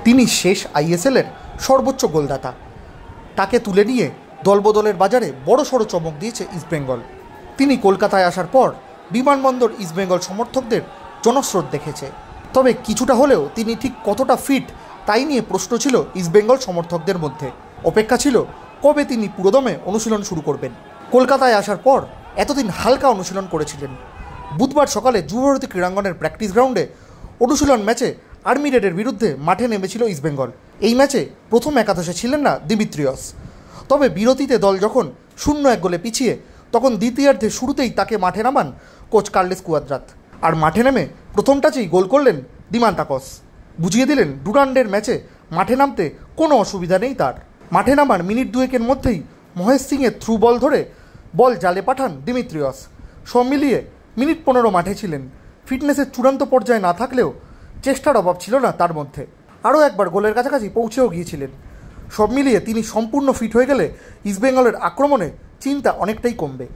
তিনি শেষ আইএসএলের সর্বোচ্চ গোলদাতা। তাকে তুলে নিয়ে দলবদলের বাজারে বড়সড় চমক দিয়েছে ইস্টবেঙ্গল। তিনি কলকাতায় আসার পর বিমানবন্দর ইস্টবেঙ্গল সমর্থকদের জনস্রোত দেখেছে। তবে কিছুটা হলেও তিনি ঠিক কতটা ফিট তাই নিয়ে প্রশ্ন ছিল ইস্টবেঙ্গল সমর্থকদের মধ্যে। অপেক্ষা ছিল কবে তিনি পুরোদমে অনুশীলন শুরু করবেন। কলকাতায় আসার পর এতদিন হালকা অনুশীলন করেছিলেন। বুধবার সকালে যুবভারতী ক্রীড়াঙ্গনের প্র্যাকটিস গ্রাউন্ডে অনুশীলন ম্যাচে আর্মি রেডের বিরুদ্ধে মাঠে নেমেছিল ইস্টবেঙ্গল। এই ম্যাচে প্রথম একাদশে ছিলেন না দিমিত্রিয়স। তবে বিরতিতে দল যখন 0-1 গোলে পিছিয়ে, তখন দ্বিতীয়ার্ধে শুরুতেই তাকে মাঠে নামান কোচ কার্লোস কুয়াদ্রাত। আর মাঠে নেমে প্রথম টাচেই গোল করলেন দিমান্তাকস। বুঝিয়ে দিলেন ডুরান্ডের ম্যাচে মাঠে নামতে কোনো অসুবিধা নেই তার। মাঠে নামার মিনিট দুয়েকের মধ্যেই মহেশ সিংয়ের থ্রু বল ধরে বল জালে পাঠান দিমিত্রিয়স। সব মিলিয়ে মিনিট 15 মাঠে ছিলেন। ফিটনেসের চূড়ান্ত পর্যায়ে না থাকলেও চেষ্টার অভাব ছিল না তার মধ্যে। আরও একবার গোলের কাছাকাছি পৌঁছেও গিয়েছিলেন। সব মিলিয়ে তিনি সম্পূর্ণ ফিট হয়ে গেলে ইস্টবেঙ্গলের আক্রমণে চিন্তা অনেকটাই কমবে।